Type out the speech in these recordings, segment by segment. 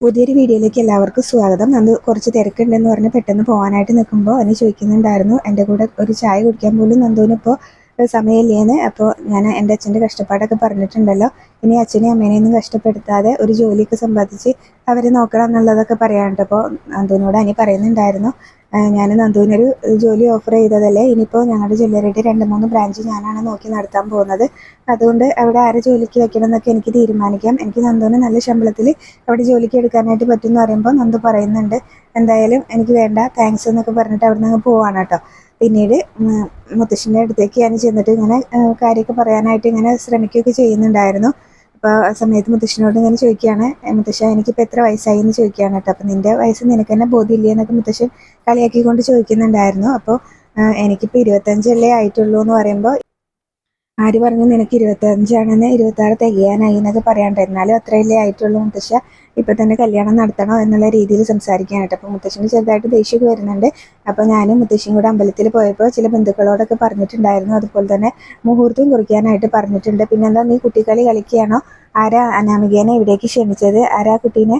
പുതിയൊരു വീഡിയോയിലേക്ക് എല്ലാവർക്കും സ്വാഗതം. അന്ന് കുറച്ച് തിരക്കുണ്ടെന്ന് പറഞ്ഞ് പെട്ടെന്ന് പോകാനായിട്ട് നിൽക്കുമ്പോൾ അന്ന് ചോദിക്കുന്നുണ്ടായിരുന്നു എൻ്റെ കൂടെ ഒരു ചായ കുടിക്കാൻ പോലും നന്ദുവിനിപ്പോൾ സമയമില്ലേന്ന്. അപ്പോൾ ഞാൻ എൻ്റെ അച്ഛൻ്റെ കഷ്ടപ്പാടൊക്കെ പറഞ്ഞിട്ടുണ്ടല്ലോ, ഇനി അച്ഛനെയും അമ്മേനെയൊന്നും കഷ്ടപ്പെടുത്താതെ ഒരു ജോലിയൊക്കെ സമ്പാദിച്ച് അവരെ നോക്കണം എന്നുള്ളതൊക്കെ പറയാനുണ്ട്. അപ്പോൾ നന്ദുവിനോട് അനി പറയുന്നുണ്ടായിരുന്നു, ഞാൻ നന്ദുവിനൊരു ജോലി ഓഫർ ചെയ്തതല്ലേ, ഇനിയിപ്പോൾ ഞങ്ങളുടെ ജ്വല്ലറിയുടെ 2-3 ബ്രാഞ്ച് ഞാനാണ് നോക്കി നടത്താൻ പോകുന്നത്. അതുകൊണ്ട് അവിടെ ആരെ ജോലിക്ക് വെക്കണം എന്നൊക്കെ എനിക്ക് തീരുമാനിക്കാം. എനിക്ക് നന്ദുവിന് നല്ല ശമ്പളത്തിൽ അവിടെ ജോലിക്ക് എടുക്കാനായിട്ട് പറ്റും എന്ന് പറയുമ്പോൾ നന്ദു പറയുന്നുണ്ട്, എന്തായാലും എനിക്ക് വേണ്ട, താങ്ക്സ് എന്നൊക്കെ പറഞ്ഞിട്ട് അവിടെ നിന്ന് പോവാണ് കേട്ടോ. പിന്നീട് മുത്തശ്ശൻ്റെ അടുത്തേക്ക് ഞാൻ ചെന്നിട്ട് ഇങ്ങനെ കാര്യമൊക്കെ പറയാനായിട്ട് ഇങ്ങനെ ശ്രമിക്കുകയൊക്കെ ചെയ്യുന്നുണ്ടായിരുന്നു. അപ്പോൾ ആ സമയത്ത് മുത്തശ്ശനോട് ഇങ്ങനെ ചോദിക്കുകയാണ്, മുത്തശ്ശ എനിക്കിപ്പോൾ എത്ര വയസ്സായി എന്ന് ചോദിക്കുകയാണ് കേട്ടോ. അപ്പം നിൻ്റെ വയസ്സ് നിനക്ക് തന്നെ ബോധ്യമില്ലേ എന്നൊക്കെ മുത്തശ്ശൻ കളിയാക്കിക്കൊണ്ട് ചോദിക്കുന്നുണ്ടായിരുന്നു. അപ്പോൾ എനിക്കിപ്പോൾ 25 ആയിട്ടുള്ളൂ എന്ന് പറയുമ്പോൾ, ആര് പറഞ്ഞു നിനക്ക് 25 26 തികയാനായി എന്നൊക്കെ പറയാണ്ട്, എന്നാലും അത്രയല്ലേ ആയിട്ടുള്ളൂ മുത്തശ്ശ, ഇപ്പം തന്നെ കല്യാണം നടത്തണോ എന്നുള്ള രീതിയിൽ സംസാരിക്കാനായിട്ട്. അപ്പോൾ മുത്തശ്ശന് ചെറുതായിട്ട് ദേഷ്യമൊക്കെ വരുന്നുണ്ട്. അപ്പോൾ ഞാനും മുത്തശ്ശിയും കൂടെ അമ്പലത്തിൽ പോയപ്പോൾ ചില ബന്ധുക്കളോടൊക്കെ പറഞ്ഞിട്ടുണ്ടായിരുന്നു, അതുപോലെ തന്നെ മുഹൂർത്തം കുറിക്കാനായിട്ട് പറഞ്ഞിട്ടുണ്ട്. പിന്നെന്താ നീ കുട്ടിക്കളി കളിക്കുകയാണോ, ആരാ അനാമികേനെ ഇവിടേക്ക് ക്ഷണിച്ചത്, ആരാ കുട്ടീനെ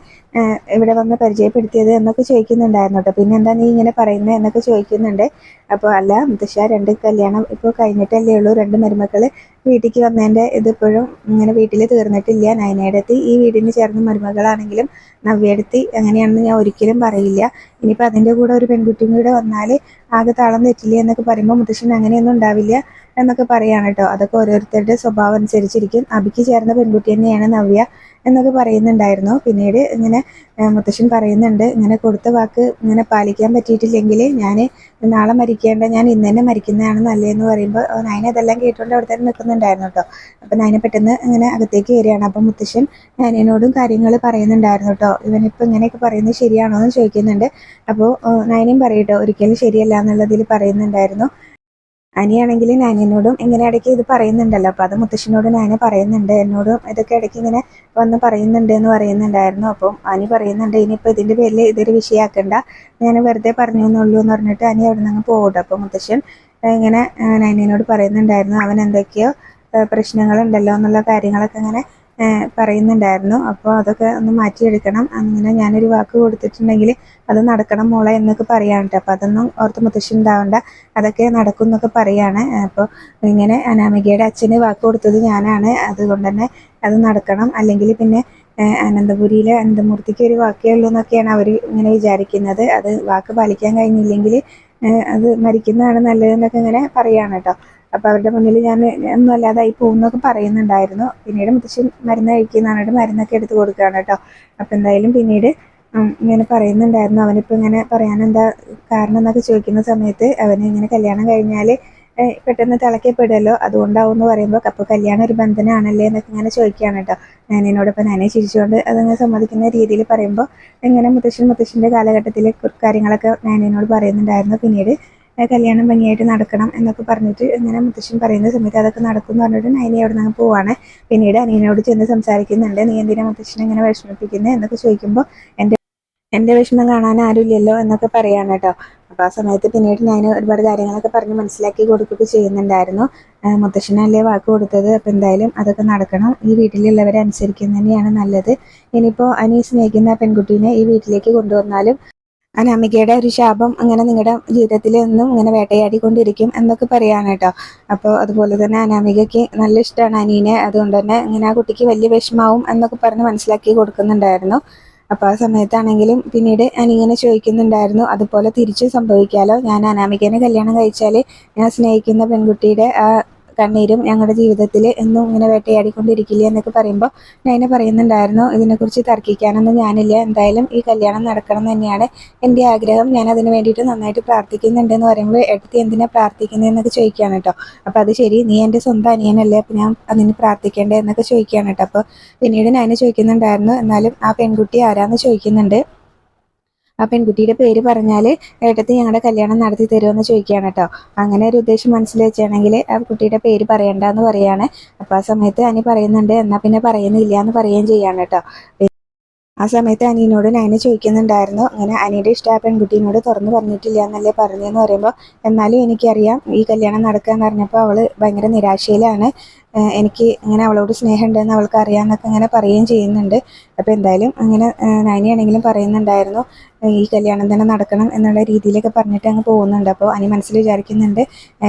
ഇവിടെ വന്ന് പരിചയപ്പെടുത്തിയത് എന്നൊക്കെ ചോദിക്കുന്നുണ്ടായിരുന്നു കേട്ടോ. പിന്നെന്താ നീ ഇങ്ങനെ പറയുന്നത് എന്നൊക്കെ ചോദിക്കുന്നുണ്ട്. അപ്പോൾ അല്ല മുത്തശ്ശ, 2 കല്യാണം ഇപ്പോൾ കഴിഞ്ഞിട്ടല്ലേ ഉള്ളൂ, 2 മരുമക്കൾ വീട്ടിലേക്ക് വന്നതിൻ്റെ ഇതിപ്പോഴും ഇങ്ങനെ വീട്ടിൽ തീർന്നിട്ടില്ല. നയനയുടെത്തി ഈ വീടിന് ചേർന്ന മരുമകളാണെങ്കിലും നവ്യയെടുത്തി അങ്ങനെയാണെന്ന് ഞാൻ ഒരിക്കലും പറയില്ല. ഇനിയിപ്പോൾ അതിൻ്റെ കൂടെ ഒരു പെൺകുട്ടിയും കൂടെ വന്നാൽ ആകെ താളം തെറ്റില്ല എന്നൊക്കെ പറയുമ്പോൾ മുത്തശ്ശൻ അങ്ങനെയൊന്നും ഉണ്ടാവില്ല എന്നൊക്കെ പറയാണ് കേട്ടോ. അതൊക്കെ ഓരോരുത്തരുടെ സ്വഭാവം അനുസരിച്ചിരിക്കും. അബിക്ക് ചേർന്ന പെൺകുട്ടി തന്നെയാണ് നവ്യ എന്നൊക്കെ പറയുന്നുണ്ടായിരുന്നു. പിന്നീട് ഇങ്ങനെ മുത്തശ്ശൻ പറയുന്നുണ്ട്, ഇങ്ങനെ കൊടുത്ത വാക്ക് ഇങ്ങനെ പാലിക്കാൻ പറ്റിയിട്ടില്ലെങ്കിൽ ഞാൻ നാളെ മരിക്കേണ്ട, ഞാൻ ഇന്ന് തന്നെ മരിക്കുന്നതാണ് നല്ലതെന്ന് പറയുമ്പോൾ നയന അതെല്ലാം കേട്ടുകൊണ്ട് അവിടെ തന്നെ നിൽക്കുന്നുണ്ടായിരുന്നു കേട്ടോ. അപ്പം നയന പെട്ടെന്ന് ഇങ്ങനെ അകത്തേക്ക് വരികയാണ്. അപ്പം മുത്തശ്ശൻ നയനയോടും കാര്യങ്ങൾ പറയുന്നുണ്ടായിരുന്നു കേട്ടോ. ഇവനിപ്പോൾ ഇങ്ങനെയൊക്കെ പറയുന്നത് ശരിയാണോ എന്ന് ചോദിക്കുന്നുണ്ട്. അപ്പോൾ നയനയും പറയട്ടോ ഒരിക്കലും ശരിയല്ല എന്നുള്ളതിൽ പറയുന്നുണ്ടായിരുന്നു. അനിയാണെങ്കിൽ നാനിനോടും ഇങ്ങനെ ഇടയ്ക്ക് ഇത് പറയുന്നുണ്ടല്ലോ, അപ്പോൾ അത് മുത്തശ്ശനോട് നാനി പറയുന്നുണ്ട്, എന്നോടും ഇതൊക്കെ ഇടയ്ക്ക് ഇങ്ങനെ വന്ന് പറയുന്നുണ്ട് എന്ന് പറയുന്നുണ്ടായിരുന്നു. അപ്പം അനി പറയുന്നുണ്ട്, ഇനിയിപ്പോൾ ഇതിൻ്റെ പേരിൽ ഇതൊരു വിഷയമാക്കണ്ട, ഞാൻ വെറുതെ പറഞ്ഞു എന്നുള്ളൂ എന്ന് പറഞ്ഞിട്ട് അനി അവിടെ നിന്ന് പോകട്ടെ. അപ്പോൾ മുത്തശ്ശൻ ഇങ്ങനെ നയനിനോട് പറയുന്നുണ്ടായിരുന്നു, അവൻ എന്തൊക്കെയോ പ്രശ്നങ്ങളുണ്ടല്ലോ എന്നുള്ള കാര്യങ്ങളൊക്കെ ഇങ്ങനെ പറയുന്നുണ്ടായിരുന്നു. അപ്പോൾ അതൊക്കെ ഒന്ന് മാറ്റിയെടുക്കണം, അങ്ങനെ ഞാനൊരു വാക്ക് കൊടുത്തിട്ടുണ്ടെങ്കിൽ അത് നടക്കണം മോളെ എന്നൊക്കെ പറയാനുണ്ട്. അപ്പോൾ അതൊന്നും ഓർത്ത് മുത്തശ്ശി ഉണ്ടാവണ്ട, അതൊക്കെ നടക്കും എന്നൊക്കെ പറയാണ്. അപ്പോൾ ഇങ്ങനെ അനാമികയുടെ അച്ഛന് വാക്ക് കൊടുത്തത് ഞാനാണ്, അതുകൊണ്ട് തന്നെ അത് നടക്കണം, അല്ലെങ്കിൽ പിന്നെ അനന്തപുരിയിലെ അനന്തമൂർത്തിക്ക് ഒരു വാക്കേ ഉള്ളൂ എന്നൊക്കെയാണ് അവർ ഇങ്ങനെ വിചാരിക്കുന്നത്. അത് വാക്ക് പാലിക്കാൻ കഴിഞ്ഞില്ലെങ്കിൽ അത് മരിക്കുന്നതാണ് നല്ലതെന്നൊക്കെ ഇങ്ങനെ പറയാണ് കേട്ടോ. അപ്പോൾ അവരുടെ മുന്നിൽ ഞാൻ ഒന്നും അല്ലാതായി പോകുന്നൊക്കെ പറയുന്നുണ്ടായിരുന്നു. പിന്നീട് മുത്തശ്ശൻ മരുന്ന് കഴിക്കുന്നതാണ് കേട്ടോ, മരുന്നൊക്കെ എടുത്ത് കൊടുക്കുകയാണ് കേട്ടോ. അപ്പോൾ എന്തായാലും പിന്നീട് ഇങ്ങനെ പറയുന്നുണ്ടായിരുന്നു, അവനിപ്പോൾ ഇങ്ങനെ പറയാൻ എന്താ കാരണം എന്നൊക്കെ ചോദിക്കുന്ന സമയത്ത് അവന് ഇങ്ങനെ കല്യാണം കഴിഞ്ഞാൽ പെട്ടെന്ന് തിളക്കപ്പെടുമല്ലോ, അതുകൊണ്ടാവും എന്ന് പറയുമ്പോൾ, അപ്പോൾ കല്യാണം ഒരു ബന്ധനമാണല്ലേ എന്നൊക്കെ ഇങ്ങനെ ചോദിക്കുകയാണ് കേട്ടോ ഞാനിനോടൊപ്പം. ഞാനെ ചിരിച്ചുകൊണ്ട് അതങ്ങനെ സമ്മതിക്കുന്ന രീതിയിൽ പറയുമ്പോൾ ഇങ്ങനെ മുത്തശ്ശൻ്റെ കാലഘട്ടത്തിലെ കാര്യങ്ങളൊക്കെ ഞാനിനോട് പറയുന്നുണ്ടായിരുന്നു. പിന്നീട് കല്യാണം ഭംഗിയായിട്ട് നടക്കണം എന്നൊക്കെ പറഞ്ഞിട്ട് ഇങ്ങനെ മുത്തശ്ശൻ പറയുന്ന സമയത്ത് അതൊക്കെ നടക്കും എന്ന് പറഞ്ഞിട്ട് നയനി അവിടെ നിന്ന് പോവാണ്. പിന്നീട് അനിയനോട് ചെന്ന് സംസാരിക്കുന്നുണ്ട്, നീ എന്തിനാ മുത്തശ്ശനെ ഇങ്ങനെ വിഷമിപ്പിക്കുന്നത് എന്നൊക്കെ ചോദിക്കുമ്പോൾ, എൻ്റെ വിഷമം കാണാൻ ആരുമില്ലല്ലോ എന്നൊക്കെ പറയാണ് കേട്ടോ. അപ്പോൾ ആ സമയത്ത് പിന്നീട് ഞാൻ ഒരുപാട് കാര്യങ്ങളൊക്കെ പറഞ്ഞ് മനസ്സിലാക്കി കൊടുക്കുകയൊക്കെ ചെയ്യുന്നുണ്ടായിരുന്നു. മുത്തശ്ശനല്ലേ വാക്ക് കൊടുത്തത്, അപ്പോൾ എന്തായാലും അതൊക്കെ നടക്കണം, ഈ വീട്ടിലുള്ളവരെ അനുസരിക്കുന്നത് തന്നെയാണ് നല്ലത്. ഇനിയിപ്പോൾ അനി സ്നേഹിക്കുന്ന പെൺകുട്ടീനെ ഈ വീട്ടിലേക്ക് കൊണ്ടുവന്നാലും അനാമികയുടെ ഒരു ശാപം അങ്ങനെ നിങ്ങളുടെ ജീവിതത്തിൽ എന്നും ഇങ്ങനെ വേട്ടയാടിക്കൊണ്ടിരിക്കും എന്നൊക്കെ പറയാണ് കേട്ടോ. അപ്പോൾ അതുപോലെ തന്നെ അനാമികയ്ക്ക് നല്ല ഇഷ്ടമാണ് അനീനെ, അതുകൊണ്ട് തന്നെ ഇങ്ങനെ ആ കുട്ടിക്ക് വലിയ വിഷമാവും എന്നൊക്കെ പറഞ്ഞ് മനസ്സിലാക്കി കൊടുക്കുന്നുണ്ടായിരുന്നു. അപ്പോൾ ആ സമയത്താണെങ്കിലും പിന്നീട് അനിങ്ങനെ ചോദിക്കുന്നുണ്ടായിരുന്നു, അതുപോലെ തിരിച്ചും സംഭവിക്കാമല്ലോ, ഞാൻ അനാമികനെ കല്യാണം കഴിച്ചാൽ ഞാൻ സ്നേഹിക്കുന്ന പെൺകുട്ടിയുടെ ആ കണ്ണീരും ഞങ്ങളുടെ ജീവിതത്തിൽ എന്നും ഇങ്ങനെ വേട്ടയാടിക്കൊണ്ടിരിക്കില്ല എന്നൊക്കെ പറയുമ്പോൾ നയന പറയുന്നുണ്ടായിരുന്നു, ഇതിനെക്കുറിച്ച് തർക്കിക്കാനൊന്നും ഞാനില്ല, എന്തായാലും ഈ കല്യാണം നടക്കണം തന്നെയാണ് എൻ്റെ ആഗ്രഹം, ഞാൻ അതിന് വേണ്ടിയിട്ട് നന്നായിട്ട് പ്രാർത്ഥിക്കുന്നുണ്ടെന്ന് പറയുമ്പോൾ, എടുത്ത് എന്തിനാണ് പ്രാർത്ഥിക്കുന്നതെന്നൊക്കെ ചോദിക്കുകയാണ് കേട്ടോ. അപ്പോൾ അത് ശരി, നീ എൻ്റെ സ്വന്തം അനിയനല്ലേ, അപ്പോൾ ഞാൻ അതിന് പ്രാർത്ഥിക്കേണ്ടേ എന്നൊക്കെ ചോദിക്കുകയാണ് കേട്ടോ. അപ്പോൾ പിന്നീട് ഞാൻ ചോദിക്കുന്നുണ്ടായിരുന്നു, എന്നാലും ആ പെൺകുട്ടി ആരാന്ന് ചോദിക്കുന്നുണ്ട്. ആ പെൺകുട്ടിയുടെ പേര് പറഞ്ഞാൽ ഏട്ടത്തി ഞങ്ങളുടെ കല്യാണം നടത്തി തരുമെന്ന് ചോദിക്കുകയാണ് കേട്ടോ. അങ്ങനെ ഒരു ഉദ്ദേശം മനസ്സിൽ വെച്ചാണെങ്കിൽ ആ കുട്ടിയുടെ പേര് പറയണ്ടെന്ന് പറയാണ്. അപ്പോൾ ആ സമയത്ത് അനി പറയുന്നുണ്ട്, എന്നാൽ പിന്നെ പറയുന്നില്ല എന്ന് പറയുകയും ചെയ്യാണ് കേട്ടോ. ആ സമയത്ത് അനിയനോട് നയന ചോദിക്കുന്നുണ്ടായിരുന്നു, അങ്ങനെ അനിയുടെ ഇഷ്ടം ആ പെൺകുട്ടീനോട് തുറന്നു പറഞ്ഞിട്ടില്ല എന്നല്ലേ പറഞ്ഞതെന്ന് പറയുമ്പോൾ, എന്നാലും എനിക്കറിയാം ഈ കല്യാണം നടക്കുക എന്ന് പറഞ്ഞപ്പോൾ അവൾ ഭയങ്കര നിരാശയിലാണ്, എനിക്ക് ഇങ്ങനെ അവളോട് സ്നേഹമുണ്ടെന്ന് അവൾക്ക് അറിയാമെന്നൊക്കെ ഇങ്ങനെ പറയുകയും ചെയ്യുന്നുണ്ട്. അപ്പോൾ എന്തായാലും അങ്ങനെ നയനയാണെങ്കിലും പറയുന്നുണ്ടായിരുന്നു ഈ കല്യാണം തന്നെ നടക്കണം എന്നുള്ള രീതിയിലൊക്കെ പറഞ്ഞിട്ട് അങ്ങ് പോകുന്നുണ്ട്. അപ്പോൾ അനി മനസ്സിൽ വിചാരിക്കുന്നുണ്ട്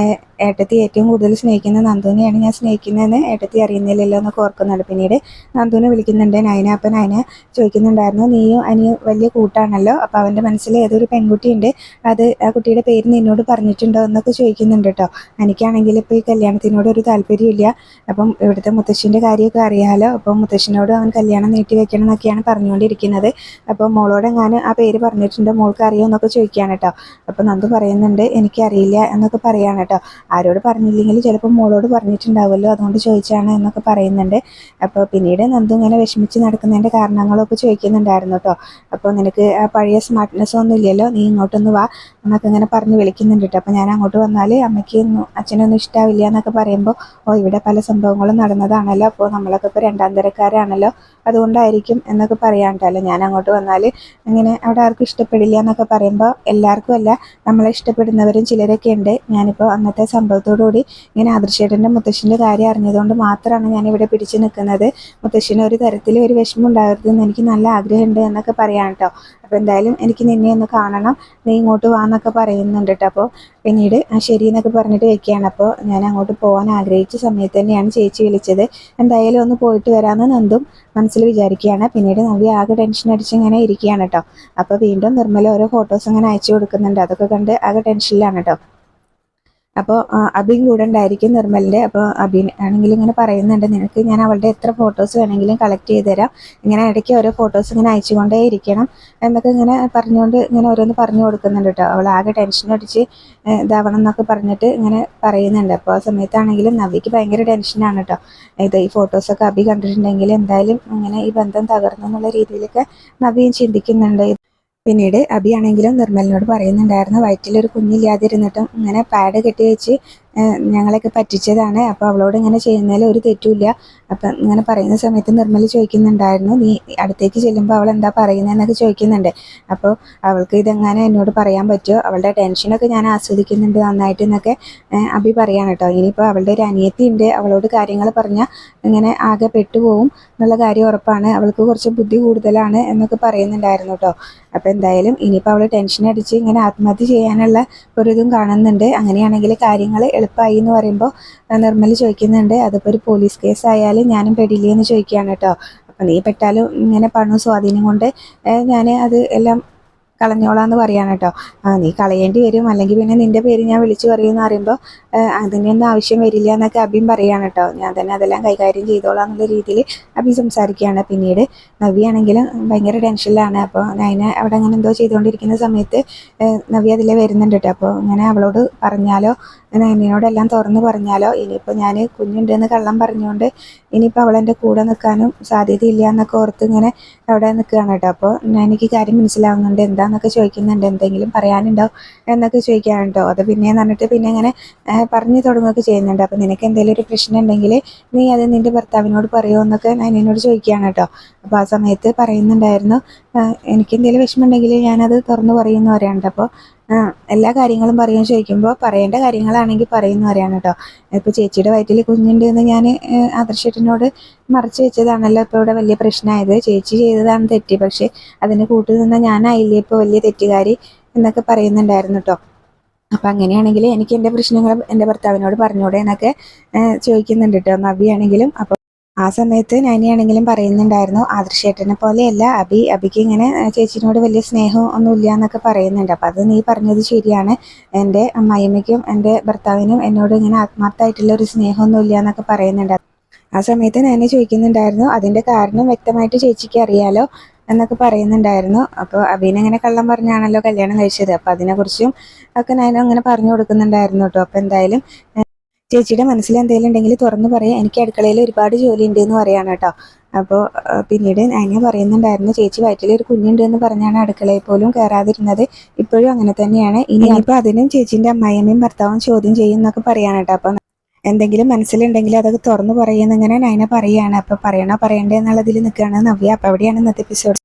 ഏട്ടത്തി ഏറ്റവും കൂടുതൽ സ്നേഹിക്കുന്ന നന്ദുവിനെയാണ് ഞാൻ സ്നേഹിക്കുന്നതെന്ന് ഏട്ടത്തി അറിയുന്നില്ലല്ലോ എന്നൊക്കെ ഓർക്കുന്നുണ്ട്. പിന്നീട് നന്ദുവിനെ വിളിക്കുന്നുണ്ട് നയന. അപ്പോൾ നയന ചോദിക്കുന്നുണ്ടായിരുന്നു നീയും അനിയും വലിയ കൂട്ടാണല്ലോ, അപ്പോൾ അവൻ്റെ മനസ്സിൽ ഏതൊരു പെൺകുട്ടിയുണ്ട്, അത് ആ കുട്ടിയുടെ പേര് നിന്നോട് പറഞ്ഞിട്ടുണ്ടോ എന്നൊക്കെ ചോദിക്കുന്നുണ്ട് കേട്ടോ. എനിക്കാണെങ്കിൽ ഇപ്പോൾ ഈ കല്യാണത്തിനോട് ഒരു താല്പര്യമില്ല. അപ്പം ഇവിടുത്തെ മുത്തശ്ശിൻ്റെ കാര്യമൊക്കെ അറിയാമല്ലോ, അപ്പം മുത്തശ്ശിനോട് അവൻ കല്യാണം നീട്ടി വെക്കണം എന്നൊക്കെയാണ് പറഞ്ഞുകൊണ്ടിരിക്കുന്നത്. അപ്പോൾ മോളോടെങ്ങാനും ആ പേര് പറഞ്ഞിട്ടുണ്ട്, മോൾക്ക് അറിയുമോ എന്നൊക്കെ ചോദിക്കുകയാണ് കേട്ടോ. അപ്പോൾ നന്ദു പറയുന്നുണ്ട് എനിക്കറിയില്ല എന്നൊക്കെ പറയുകയാണ് കേട്ടോ. ആരോട് പറഞ്ഞില്ലെങ്കിൽ ചിലപ്പോൾ മോളോട് പറഞ്ഞിട്ടുണ്ടാവുമല്ലോ, അതുകൊണ്ട് ചോദിച്ചാണ് എന്നൊക്കെ പറയുന്നുണ്ട്. അപ്പോൾ പിന്നീട് നന്ദു ഇങ്ങനെ വിഷമിച്ച് നടക്കുന്നതിൻ്റെ കാരണങ്ങളൊക്കെ ചോദിക്കുന്നുണ്ടായിരുന്നു കേട്ടോ. അപ്പോൾ നിനക്ക് ആ പഴയ സ്മാർട്ട്നെസ് ഒന്നും ഇല്ലല്ലോ, നീ ഇങ്ങോട്ടൊന്ന് വാ എന്നൊക്കെ ഇങ്ങനെ പറഞ്ഞ് വിളിക്കുന്നുണ്ട് കേട്ടോ. അപ്പോൾ ഞാൻ അങ്ങോട്ട് വന്നാൽ അമ്മയ്ക്കൊന്നും അച്ഛനൊന്നും ഇഷ്ടാവില്ല എന്നൊക്കെ പറയുമ്പോൾ ഇവിടെ പല സംഭവങ്ങളും നടന്നതാണല്ലോ, അപ്പോൾ നമ്മളൊക്കെ ഇപ്പോൾ രണ്ടാം തരക്കാരാണല്ലോ, അതുകൊണ്ടായിരിക്കും എന്നൊക്കെ പറയാൻ കേട്ടോ. ഞാൻ അങ്ങോട്ട് വന്നാൽ ഇങ്ങനെ അവിടെ ആർക്കും ഇഷ്ടപ്പെടില്ല എന്നൊക്കെ പറയുമ്പോൾ എല്ലാവർക്കും അല്ല, നമ്മളെ ഇഷ്ടപ്പെടുന്നവരും ചിലരൊക്കെ ഉണ്ട്. ഞാനിപ്പോൾ അന്നത്തെ സംഭവത്തോടുകൂടി ഇങ്ങനെ ആദർശേട്ടൻ്റെ മുത്തശ്ശിൻ്റെ കാര്യം അറിഞ്ഞതുകൊണ്ട് മാത്രമാണ് ഞാനിവിടെ പിടിച്ചു നിൽക്കുന്നത്. മുത്തശ്ശിന് ഒരു തരത്തിൽ ഒരു വിഷമം ഉണ്ടാകരുതെന്ന് എനിക്ക് നല്ല ആഗ്രഹമുണ്ട് എന്നൊക്കെ പറയാം കേട്ടോ. അപ്പോൾ എന്തായാലും എനിക്ക് നിന്നെ ഒന്ന് കാണണം, നീ ഇങ്ങോട്ട് വാ എന്നൊക്കെ പറയുന്നുണ്ട് കേട്ടോ. അപ്പോൾ പിന്നീട് ശരി എന്നൊക്കെ പറഞ്ഞിട്ട് വെക്കുകയാണ്. അപ്പോൾ ഞാൻ അങ്ങോട്ട് പോകാൻ ആഗ്രഹിച്ച സമയത്ത് തന്നെയാണ് ചേച്ചി വിളിച്ചത്, എന്തായാലും ഒന്ന് പോയിട്ട് വരാമെന്ന് നന്ദും മനസ്സിൽ വിചാരിക്കുകയാണ്. പിന്നീട് നവ്യ ആകെ ടെൻഷൻ അടിച്ച് ഇങ്ങനെ ഇരിക്കുകയാണ് കേട്ടോ. അപ്പോൾ വീണ്ടും നിർമ്മല ഓരോ ഫോട്ടോസ് ഇങ്ങനെ അയച്ചു കൊടുക്കുന്നുണ്ട്, അതൊക്കെ കണ്ട് ആകെ ടെൻഷനിലാണ് കേട്ടോ. അപ്പോൾ അബിയും കൂടെ ഉണ്ടായിരിക്കും നിർമ്മലിൻ്റെ. അപ്പോൾ അബി ആണെങ്കിലും ഇങ്ങനെ പറയുന്നുണ്ട് നിനക്ക് ഞാൻ അവളുടെ എത്ര ഫോട്ടോസ് വേണമെങ്കിലും കളക്ട് ചെയ്ത് തരാം, ഇങ്ങനെ ഇടയ്ക്ക് ഓരോ ഫോട്ടോസ് ഇങ്ങനെ അയച്ചുകൊണ്ടേ ഇരിക്കണം എന്നൊക്കെ ഇങ്ങനെ പറഞ്ഞുകൊണ്ട് ഇങ്ങനെ ഓരോന്ന് പറഞ്ഞു കൊടുക്കുന്നുണ്ട് കേട്ടോ. അവൾ ആകെ ടെൻഷൻ അടിച്ച് ഇതാവണം എന്നൊക്കെ പറഞ്ഞിട്ട് ഇങ്ങനെ പറയുന്നുണ്ട്. അപ്പോൾ ആ സമയത്താണെങ്കിലും നവിക്ക് ഭയങ്കര ടെൻഷനാണ് കേട്ടോ. ഈ ഫോട്ടോസൊക്കെ അബി കണ്ടിട്ടുണ്ടെങ്കിൽ എന്തായാലും ഇങ്ങനെ ഈ ബന്ധം തകർന്നു എന്നുള്ള രീതിയിലൊക്കെ നവിയും ചിന്തിക്കുന്നുണ്ട്. പിന്നീട് അബിയാണെങ്കിലും നിർമ്മലിനോട് പറയുന്നുണ്ടായിരുന്നു വയറ്റിലൊരു കുഞ്ഞില്ലാതിരുന്നിട്ടും ഇങ്ങനെ പാഡ് കെട്ടി വെച്ച് ഞങ്ങളൊക്കെ പറ്റിച്ചതാണ്, അപ്പോൾ അവളോട് ഇങ്ങനെ ചെയ്യുന്നതിൽ ഒരു തെറ്റുമില്ല. അപ്പം ഇങ്ങനെ പറയുന്ന സമയത്ത് നിർമ്മൽ ചോദിക്കുന്നുണ്ടായിരുന്നു നീ അടുത്തേക്ക് ചെല്ലുമ്പോൾ അവൾ എന്താ പറയുന്നതെന്നൊക്കെ ചോദിക്കുന്നുണ്ട്. അപ്പോൾ അവൾക്ക് ഇതെങ്ങനെ എന്നോട് പറയാൻ പറ്റുമോ, അവളുടെ ടെൻഷനൊക്കെ ഞാൻ ആസ്വദിക്കുന്നുണ്ട് നന്നായിട്ട് എന്നൊക്കെ അബി പറയാണ് കേട്ടോ. ഇനിയിപ്പോൾ അവളുടെ ഒരു അനിയത്തി ഉണ്ട്, അവളോട് കാര്യങ്ങൾ പറഞ്ഞാൽ ഇങ്ങനെ ആകെ പെട്ടുപോകും എന്നുള്ള കാര്യം ഉറപ്പാണ്, അവൾക്ക് കുറച്ച് ബുദ്ധി കൂടുതലാണ് എന്നൊക്കെ പറയുന്നുണ്ടായിരുന്നു കേട്ടോ. അപ്പോൾ എന്തായാലും ഇനിയിപ്പോൾ അവൾ ടെൻഷൻ അടിച്ച് ഇങ്ങനെ ആത്മഹത്യ ചെയ്യാനുള്ള ഒരു ഇതും കാണുന്നുണ്ട്. അങ്ങനെയാണെങ്കിൽ കാര്യങ്ങൾ എളുപ്പമായി എന്ന് പറയുമ്പോൾ നിർമ്മൽ ചോദിക്കുന്നുണ്ട് അതിപ്പോൾ ഒരു പോലീസ് കേസ് ആയാലും ഞാനും പെടില്ലേ എന്ന് ചോദിക്കുകയാണ് കേട്ടോ. അപ്പോൾ നീ പെട്ടാലും ഇങ്ങനെ പണവും സ്വാധീനം കൊണ്ട് ഞാൻ അത് എല്ലാം കളഞ്ഞോളാന്ന് പറയാണ് കേട്ടോ. നീ കളയേണ്ടി വരും, അല്ലെങ്കിൽ പിന്നെ നിൻ്റെ പേര് ഞാൻ വിളിച്ചു പറയുമെന്ന് പറയുമ്പോൾ അതിനൊന്നും ആവശ്യം വരില്ല എന്നൊക്കെ അബിയും പറയാണ് കേട്ടോ. ഞാൻ തന്നെ അതെല്ലാം കൈകാര്യം ചെയ്തോളാം എന്നുള്ള രീതിയിൽ അബി സംസാരിക്കുകയാണ്. പിന്നീട് നവ്യാണെങ്കിലും ഭയങ്കര ടെൻഷനിലാണ്. അപ്പോൾ നയന അവിടെ അങ്ങനെ എന്തോ ചെയ്തുകൊണ്ടിരിക്കുന്ന സമയത്ത് നവ്യ അതിലേ വരുന്നുണ്ട് കേട്ടോ. അപ്പോൾ ഇങ്ങനെ അവളോട് പറഞ്ഞാലോ, നയനയോടെല്ലാം തുറന്ന് പറഞ്ഞാലോ, ഇനിയിപ്പോൾ ഞാൻ കുഞ്ഞുണ്ടെന്ന് കള്ളം പറഞ്ഞുകൊണ്ട് ഇനിയിപ്പോൾ അവളെൻ്റെ കൂടെ നിൽക്കാനും സാധ്യതയില്ല എന്നൊക്കെ ഓർത്ത് ഇങ്ങനെ അവിടെ നിൽക്കുകയാണ് കേട്ടോ. അപ്പോൾ എനിക്ക് കാര്യം മനസ്സിലാവുന്നുണ്ട്, എന്താണെന്നൊക്കെ ചോദിക്കുന്നുണ്ട്, എന്തെങ്കിലും പറയാനുണ്ടോ എന്നൊക്കെ ചോദിക്കുകയാണ് കേട്ടോ. അത് പിന്നെ പറഞ്ഞിട്ട് പിന്നെ ഇങ്ങനെ പറഞ്ഞു തുടങ്ങുകയൊക്കെ ചെയ്യുന്നുണ്ട്. അപ്പോൾ നിനക്ക് എന്തെങ്കിലും ഒരു പ്രശ്നം ഉണ്ടെങ്കിൽ നീ അത് നിൻ്റെ ഭർത്താവിനോട് പറയുമോ എന്നൊക്കെ നയനയോട് ചോദിക്കുകയാണ് കേട്ടോ. അപ്പോൾ ആ സമയത്ത് പറയുന്നുണ്ടായിരുന്നു എനിക്ക് എന്തെങ്കിലും വിഷമമുണ്ടെങ്കിൽ ഞാനത് തുറന്നു പറയുമെന്ന് പറയാനുണ്ട്. അപ്പോൾ എല്ലാ കാര്യങ്ങളും പറയുമെന്ന് ചോദിക്കുമ്പോൾ പറയേണ്ട കാര്യങ്ങളാണെങ്കിൽ പറയുമെന്ന് പറയാണ് കേട്ടോ. ഇപ്പോൾ ചേച്ചിയുടെ വയറ്റിൽ കുഞ്ഞുണ്ട് എന്ന് ഞാൻ ആദർശേട്ടനോട് മറച്ചു വെച്ചതാണല്ലോ ഇപ്പോൾ ഇവിടെ വലിയ പ്രശ്നമായത്, ചേച്ചി ചെയ്തതാണ് തെറ്റ്, പക്ഷേ അതിന് കൂട്ടു നിന്ന ഞാനായില്ലേ ഇപ്പോൾ വലിയ തെറ്റുകാരി എന്നൊക്കെ പറയുന്നുണ്ടായിരുന്നു കേട്ടോ. അപ്പം അങ്ങനെയാണെങ്കിൽ എനിക്ക് എൻ്റെ പ്രശ്നങ്ങൾ എൻ്റെ ഭർത്താവിനോട് പറഞ്ഞൂടെ എന്നൊക്കെ ചോദിക്കുന്നുണ്ട് കേട്ടോ നവ്യാണെങ്കിലും. അപ്പോൾ ആ സമയത്ത് നൈനയാണെങ്കിലും പറയുന്നുണ്ടായിരുന്നു ആദർശേട്ടനെ പോലെയല്ല അബിക്ക് ഇങ്ങനെ ചേച്ചിനോട് വലിയ സ്നേഹം ഒന്നും ഇല്ല എന്നൊക്കെ പറയുന്നുണ്ട്. അപ്പം അത് നീ പറഞ്ഞത് ശരിയാണ്, എൻ്റെ അമ്മായിയമ്മയ്ക്കും എൻ്റെ ഭർത്താവിനും എന്നോട് ഇങ്ങനെ ആത്മാർത്ഥമായിട്ടുള്ള ഒരു സ്നേഹമൊന്നും ഇല്ല എന്നൊക്കെ പറയുന്നുണ്ട്. ആ സമയത്ത് നൈന ചോദിക്കുന്നുണ്ടായിരുന്നു അതിൻ്റെ കാരണം വ്യക്തമായിട്ട് ചേച്ചിക്ക് അറിയാലോ എന്നൊക്കെ പറയുന്നുണ്ടായിരുന്നു. അപ്പോൾ അബീനെ കള്ളം പറഞ്ഞാണല്ലോ കല്യാണം കഴിച്ചത്, അപ്പോൾ അതിനെക്കുറിച്ചും ഒക്കെ നൈന അങ്ങനെ പറഞ്ഞു കൊടുക്കുന്നുണ്ടായിരുന്നു കേട്ടോ. അപ്പോൾ എന്തായാലും ചേച്ചിയുടെ മനസ്സിൽ എന്തെങ്കിലും ഉണ്ടെങ്കിൽ തുറന്നു പറയാം, എനിക്ക് അടുക്കളയിൽ ഒരുപാട് ജോലി ഉണ്ട് എന്ന് പറയാണ് കേട്ടോ. അപ്പോൾ പിന്നീട് നൈന പറയുന്നുണ്ടായിരുന്നു ചേച്ചി വയറ്റിൽ ഒരു കുഞ്ഞുണ്ട് എന്ന് പറഞ്ഞാണ് അടുക്കളയിൽ പോലും കയറാതിരുന്നത്, ഇപ്പോഴും അങ്ങനെ തന്നെയാണ്, ഇനിയിപ്പോൾ അതിനും ചേച്ചീൻ്റെ അമ്മായിയമ്മയും ഭർത്താവും ചോദ്യം ചെയ്യും എന്നൊക്കെ പറയാണ് കേട്ടോ. അപ്പോൾ എന്തെങ്കിലും മനസ്സിലുണ്ടെങ്കിൽ അതൊക്കെ തുറന്നു പറയുമെന്ന് ഇങ്ങനെ നൈന പറയുകയാണ്. അപ്പോൾ പറയണോ പറയണ്ടേ എന്നുള്ളതിൽ നിൽക്കുകയാണ് നവ്യ. അപ്പോൾ അവിടെയാണ് ഇന്നത്തെ എപ്പിസോഡ്.